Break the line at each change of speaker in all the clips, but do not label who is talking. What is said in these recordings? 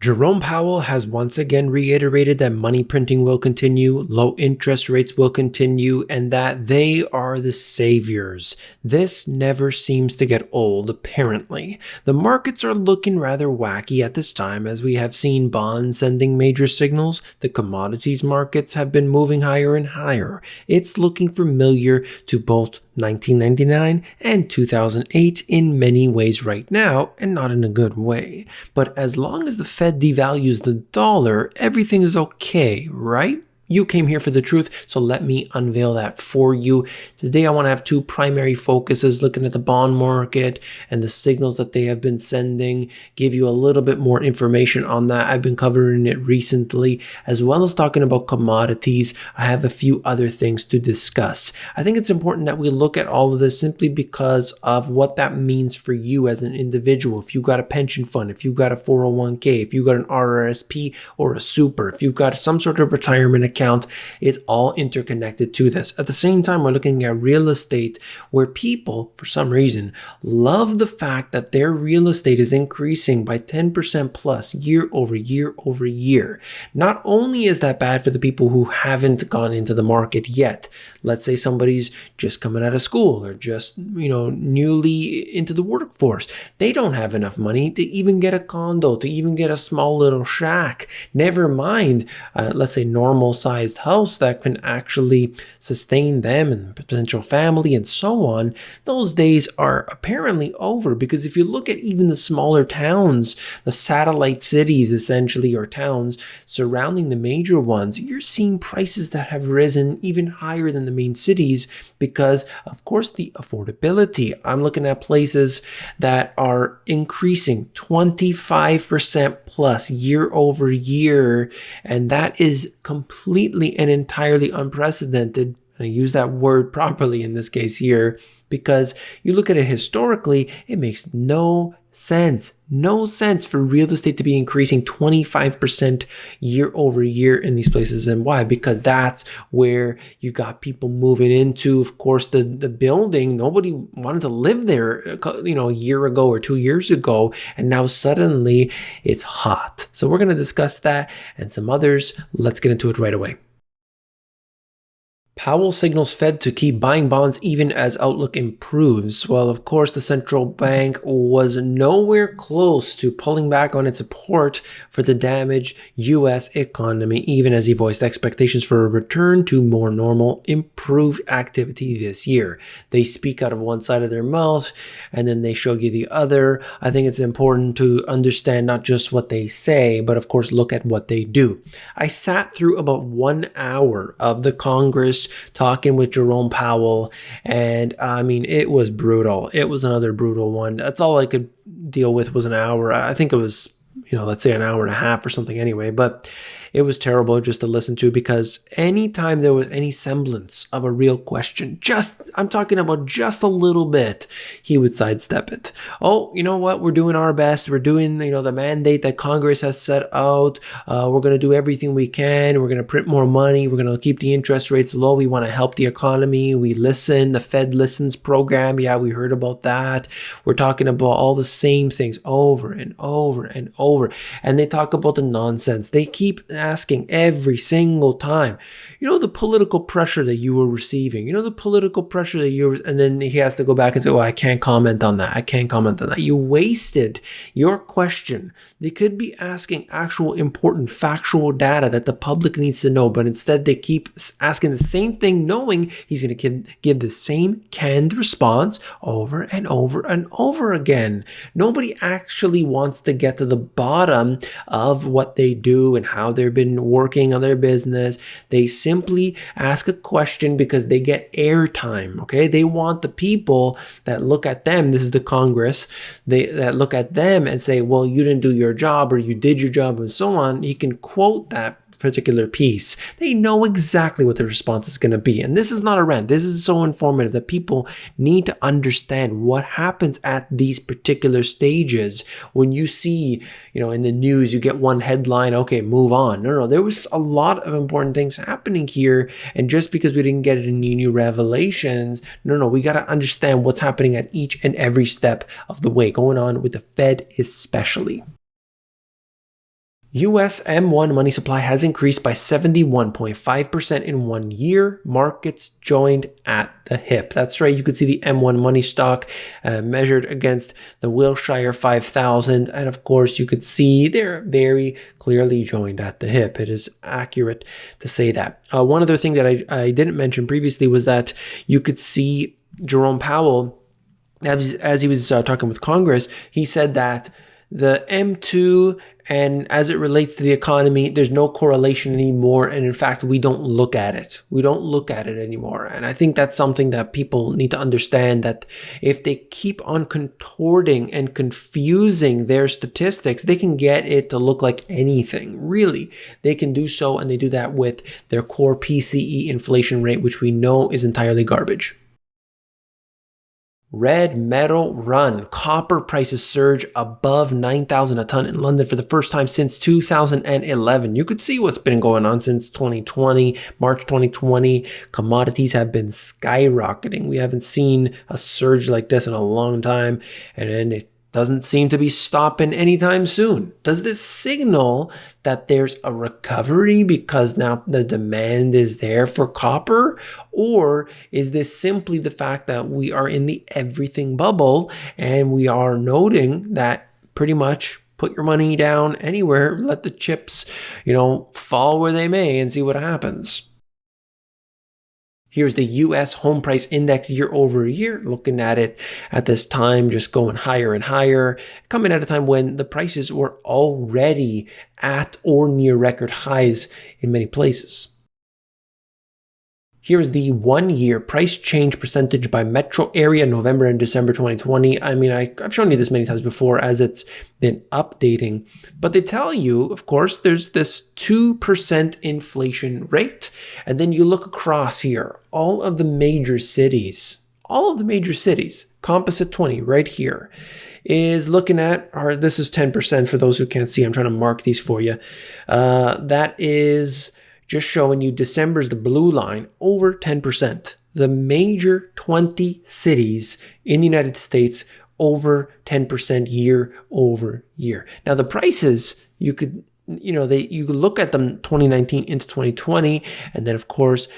Jerome Powell has once again reiterated that money printing will continue, low interest rates will continue, and that they are the saviors. This never seems to get old, apparently. The markets are looking rather wacky at this time, as we have seen bonds sending major signals. The commodities markets have been moving higher and higher. It's looking familiar to both 1999 and 2008 in many ways right now, and not in a good way. But as long as the Fed devalues the dollar, everything is okay, right? You came here for the truth, so let me unveil that for you. Today I want to have two primary focuses, looking at the bond market and the signals that they have been sending, give you a little bit more information on that. I've been covering it recently, as well as talking about commodities. I have a few other things to discuss. I think it's important that we look at all of this simply because of what that means for you as an individual. If you've got a pension fund, if you've got a 401k, if you've got an RRSP or a super, if you've got some sort of retirement account, it's all interconnected to this. At the same time, we're looking at real estate, where people, for some reason, love the fact that their real estate is increasing by 10% plus year over year over year. Not only is that bad for the people who haven't gone into the market yet. Let's say somebody's just coming out of school or just, newly into the workforce. They don't have enough money to even get a condo, to even get a small little shack. Never mind, let's say normal sized house that can actually sustain them and potential family and so on. Those days are apparently over, because if you look at even the smaller towns, the satellite cities essentially, or towns surrounding the major ones, you're seeing prices that have risen even higher than the main cities because, of course, the affordability. I'm looking at places that are increasing 25% plus year over year, and that is completely and entirely unprecedented. And I use that word properly in this case here, because you look at it historically, it makes no sense for real estate to be increasing 25% year over year in these places. And why? Because that's where you got people moving into, of course, the building. Nobody wanted to live there, a year ago or 2 years ago. And now suddenly it's hot. So we're going to discuss that and some others. Let's get into it right away. Powell signals Fed to keep buying bonds even as outlook improves. Well, of course, the central bank was nowhere close to pulling back on its support for the damaged U.S. economy, even as he voiced expectations for a return to more normal, improved activity this year. They speak out of one side of their mouth, and then they show you the other. I think it's important to understand not just what they say, but of course, look at what they do. I sat through about 1 hour of the Congress talking with Jerome Powell, and I mean, it was brutal. It was another brutal one. That's all I could deal with was an hour. I think it was, let's say an hour and a half or something anyway, but it was terrible just to listen to, because anytime there was any semblance of a real question, I'm talking about just a little bit, he would sidestep it. Oh, you know what? We're doing our best. We're doing, the mandate that Congress has set out. We're going to do everything we can. We're going to print more money. We're going to keep the interest rates low. We want to help the economy. We listen. The Fed Listens program. Yeah, we heard about that. We're talking about all the same things over and over and over. And they talk about the nonsense. They keep asking every single time, the political pressure that you were receiving, the political pressure that you were, and then he has to go back and say, I can't comment on that. I can't comment on that. You wasted your question. They could be asking actual important factual data that the public needs to know, but instead they keep asking the same thing, knowing he's going to give the same canned response over and over and over again. Nobody actually wants to get to the bottom of what they do and how they've been working on their business. They simply ask a question because they get airtime, okay? They want the people that look at them, this is the Congress, that look at them and say, well, you didn't do your job, or you did your job, and so on. You can quote that particular piece. They know exactly what the response is going to be. And this is not a rant. This is so informative that people need to understand what happens at these particular stages. When you see, in the news, you get one headline, okay, move on. No, there was a lot of important things happening here. And just because we didn't get any new revelations, we got to understand what's happening at each and every step of the way, going on with the Fed especially. US M1 money supply has increased by 71.5% in 1 year. Markets joined at the hip. That's right. You could see the M1 money stock measured against the Wilshire 5000. And of course, you could see they're very clearly joined at the hip. It is accurate to say that. One other thing that I didn't mention previously was that you could see Jerome Powell, as he was talking with Congress, he said that the M2 and as it relates to the economy, there's no correlation anymore. And in fact, we don't look at it. We don't look at it anymore. And I think that's something that people need to understand, that if they keep on contorting and confusing their statistics, they can get it to look like anything. Really, they can do so. And they do that with their core PCE inflation rate, which we know is entirely garbage. Red metal run. Copper prices surge above 9,000 a ton in London for the first time since 2011. You could see what's been going on since 2020, March 2020. Commodities have been skyrocketing. We haven't seen a surge like this in a long time, and it doesn't seem to be stopping anytime soon. Does this signal that there's a recovery because now the demand is there for copper? Or is this simply the fact that we are in the everything bubble and we are noting that pretty much put your money down anywhere, let the chips, fall where they may and see what happens? Here's the US home price index year over year, looking at it at this time, just going higher and higher, coming at a time when the prices were already at or near record highs in many places. Here's the 1 year price change percentage by metro area, November and December 2020. I mean, I've shown you this many times before as it's been updating, but they tell you, of course, there's this 2% inflation rate. And then you look across here, all of the major cities, composite 20 right here is looking at, or this is 10% for those who can't see. I'm trying to mark these for you. That is just showing you December's the blue line, over 10%. The major 20 cities in the United States, over 10% year over year. Now the prices, you could look at them 2019 into 2020, and then of course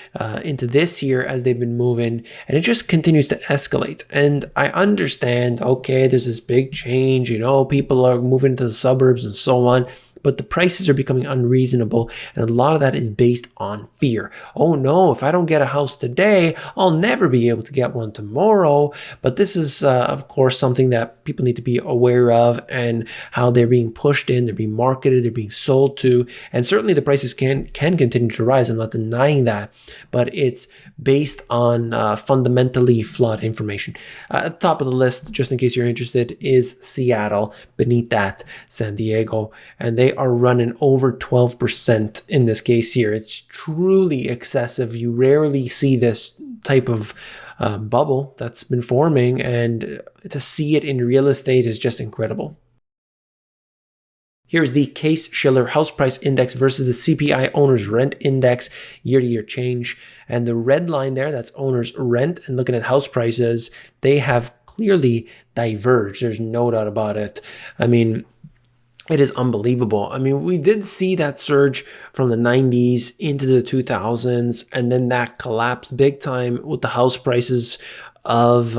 into this year as they've been moving, and it just continues to escalate. And I understand, okay, there's this big change, people are moving to the suburbs and so on. But the prices are becoming unreasonable, and a lot of that is based on fear. Oh no, if I don't get a house today, I'll never be able to get one tomorrow. But this is, of course, something that people need to be aware of, and how they're being pushed in, they're being marketed, they're being sold to. And certainly the prices can continue to rise. I'm not denying that, but it's based on fundamentally flawed information. At the top of the list, just in case you're interested, is Seattle. Beneath that, San Diego. And they are running over 12% in this case here. It's truly excessive. You rarely see this type of bubble that's been forming, and to see it in real estate is just incredible. Here's the Case-Shiller House Price Index versus the CPI Owner's Rent Index year-to-year change. And the red line there, that's owner's rent. And looking at house prices, they have clearly diverged. There's no doubt about it. I mean, it is unbelievable. I mean, we did see that surge from the 90s into the 2000s, and then that collapsed big time with the house prices of,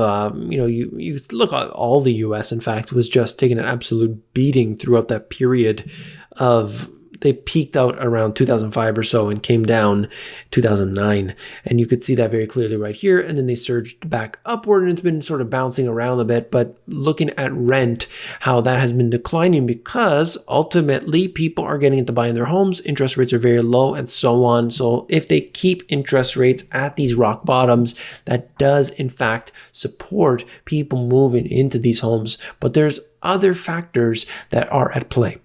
you look at all the US, in fact, was just taking an absolute beating throughout that period of, they peaked out around 2005 or so and came down 2009. And you could see that very clearly right here. And then they surged back upward, and it's been sort of bouncing around a bit. But looking at rent, how that has been declining, because ultimately people are getting into buying their homes. Interest rates are very low and so on. So if they keep interest rates at these rock bottoms, that does in fact support people moving into these homes. But there's other factors that are at play.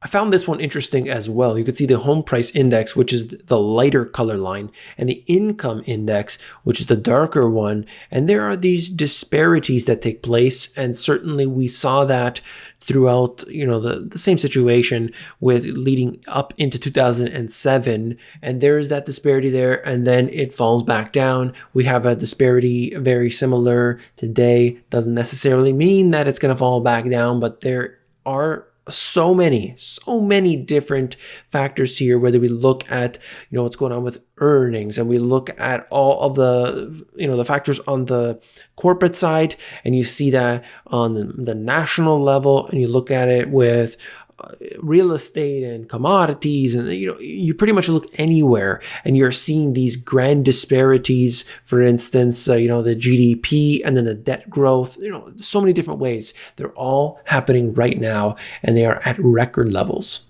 I found this one interesting as well. You could see the home price index, which is the lighter color line, and the income index, which is the darker one. And there are these disparities that take place. And certainly we saw that throughout, the same situation with leading up into 2007. And there is that disparity there, and then it falls back down. We have a disparity very similar today. Doesn't necessarily mean that it's going to fall back down, but there are So many different factors here, whether we look at, what's going on with earnings, and we look at all of the, the factors on the corporate side, and you see that on the national level, and you look at it with real estate and commodities, and you pretty much look anywhere and you're seeing these grand disparities. For instance, the GDP and then the debt growth, so many different ways. They're all happening right now, and they are at record levels.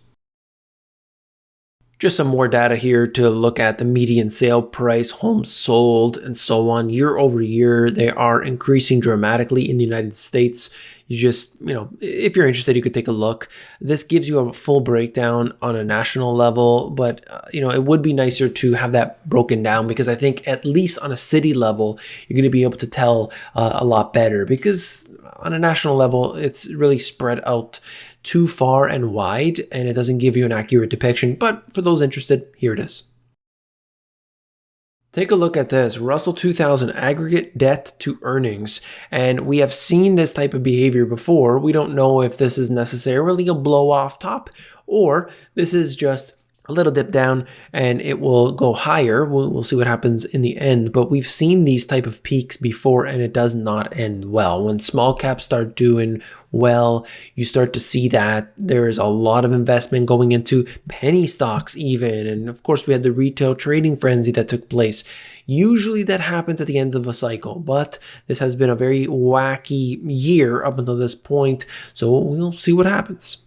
Just some more data here to look at the median sale price, homes sold, and so on. Year over year, they are increasing dramatically in the United States. You just, if you're interested, you could take a look. This gives you a full breakdown on a national level, but, it would be nicer to have that broken down, because I think at least on a city level, you're going to be able to tell a lot better, because on a national level, it's really spread out too far and wide, and it doesn't give you an accurate depiction. But for those interested, here it is. Take a look at this, Russell 2000 aggregate debt to earnings. And we have seen this type of behavior before. We don't know if this is necessarily a blow off top, or this is just a little dip down and it will go higher. We'll see what happens in the end, but we've seen these type of peaks before, and it does not end well. When small caps start doing well, you start to see that there is a lot of investment going into penny stocks even. And of course, we had the retail trading frenzy that took place. Usually that happens at the end of a cycle, but this has been a very wacky year up until this point. So we'll see what happens.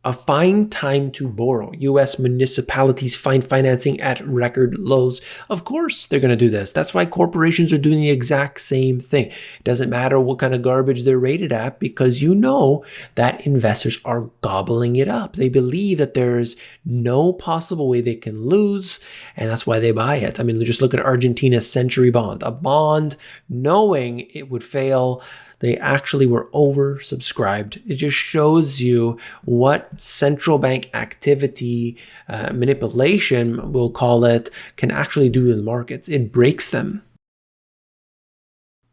A fine time to borrow. U.S. municipalities find financing at record lows. Of course, they're going to do this. That's why corporations are doing the exact same thing. It doesn't matter what kind of garbage they're rated at, because that investors are gobbling it up. They believe that there's no possible way they can lose, and that's why they buy it. I mean, just look at Argentina's century bond. A bond knowing it would fail. They actually were oversubscribed. It just shows you what central bank activity, manipulation, we'll call it, can actually do to the markets. It breaks them.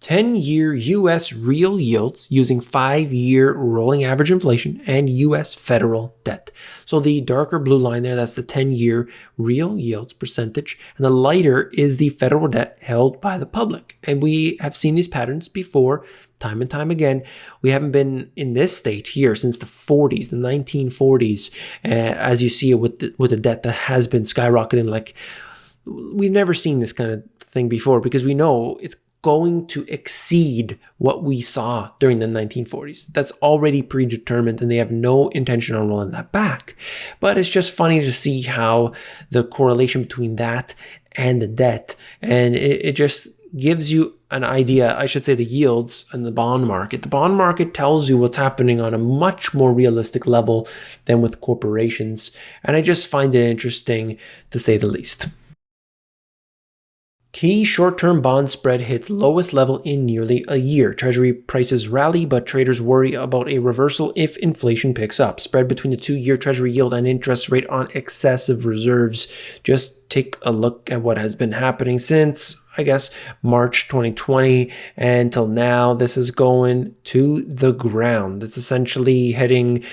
10-year U.S. real yields using 5-year rolling average inflation and U.S. federal debt. So the darker blue line there, that's the 10-year real yields percentage, and the lighter is the federal debt held by the public. And we have seen these patterns before, time and time again. We haven't been in this state here since the 40s, the 1940s, as you see it with the debt that has been skyrocketing. Like, we've never seen this kind of thing before, because we know it's going to exceed what we saw during the 1940s. That's already predetermined, and they have no intention on rolling that back. But it's just funny to see how the correlation between that and the debt, and it just gives you an idea, I should say, the yields and the bond market. The bond market tells you what's happening on a much more realistic level than with corporations, and I just find it interesting, to say the least. Key short-term bond spread hits lowest level in nearly a year. Treasury prices rally, but traders worry about a reversal if inflation picks up. Spread between the 2-year Treasury yield and interest rate on excessive reserves. Just take a look at what has been happening since, I guess, March 2020 until now. This is going to the ground. It's essentially heading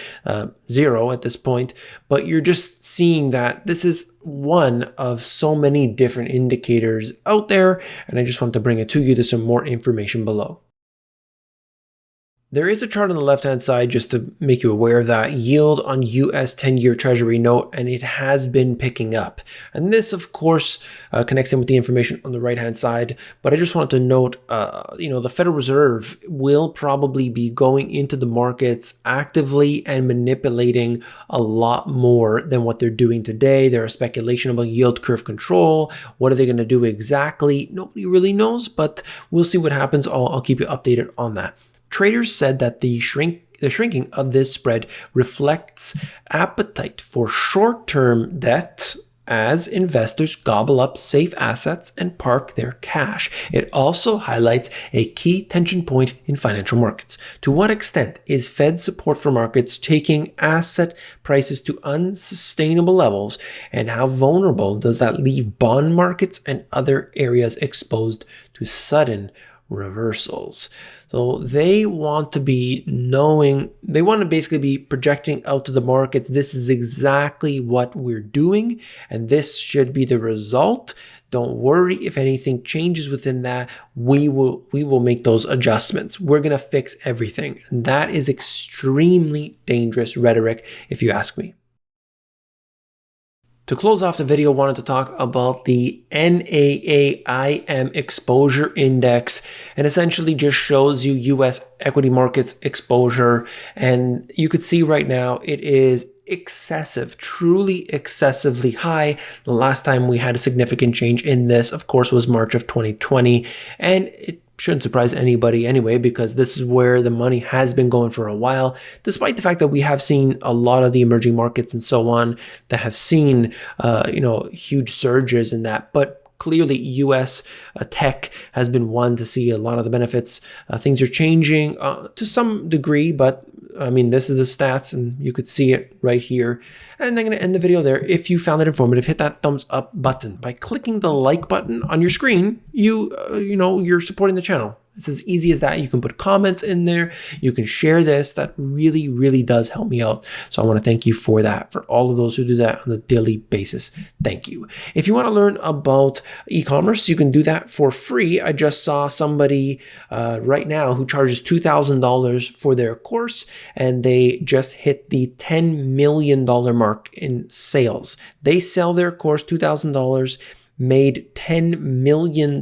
zero at this point, but you're just seeing that this is one of so many different indicators out there, and I just want to bring it to you. There's some more information below. There is a chart on the left-hand side just to make you aware of that. Yield on US 10-year Treasury note, and it has been picking up. And this, of course, connects in with the information on the right-hand side. But I just wanted to note, the Federal Reserve will probably be going into the markets actively and manipulating a lot more than what they're doing today. There is speculation about yield curve control. What are they going to do exactly? Nobody really knows, but we'll see what happens. I'll keep you updated on that. Traders said that the shrinking of this spread reflects appetite for short-term debt as investors gobble up safe assets and park their cash. It also highlights a key tension point in financial markets. To what extent is Fed support for markets taking asset prices to unsustainable levels, and how vulnerable does that leave bond markets and other areas exposed to sudden reversals. So they want to be knowing, they want to basically be projecting out to the markets. This is exactly what we're doing, and this should be the result. Don't worry if anything changes within that. We will make those adjustments. We're going to fix everything. And that is extremely dangerous rhetoric, if you ask me. To close off the video, I wanted to talk about the NAAIM exposure index, and essentially just shows you US equity markets exposure. And you could see right now it is excessive, truly excessively high. The last time we had a significant change in this, of course, was March of 2020, and it shouldn't surprise anybody anyway, because this is where the money has been going for a while, despite the fact that we have seen a lot of the emerging markets and so on that have seen, huge surges in that. But clearly, US tech has been one to see a lot of the benefits. Things are changing to some degree, but I mean, this is the stats and you could see it right here. And I'm going to end the video there. If you found it informative, hit that thumbs up button. By clicking the like button on your screen, you're supporting the channel. It's as easy as that. You can put comments in there. You can share this. That really, really does help me out. So I want to thank you for that, for all of those who do that on a daily basis. Thank you. If you want to learn about e-commerce, you can do that for free. I just saw somebody right now who charges $2,000 for their course, and they just hit the $10 million mark in sales. They sell their course $2,000, made $10 million,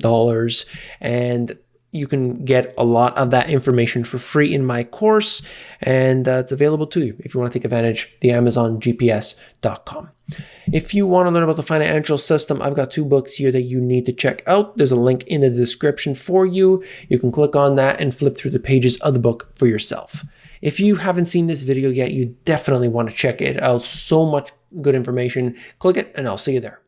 and you can get a lot of that information for free in my course, and it's available to you if you want to take advantage, the AmazonGPS.com. If you want to learn about the financial system, I've got 2 books here that you need to check out. There's a link in the description for you. You can click on that and flip through the pages of the book for yourself. If you haven't seen this video yet, you definitely want to check it out. So much good information. Click it, and I'll see you there.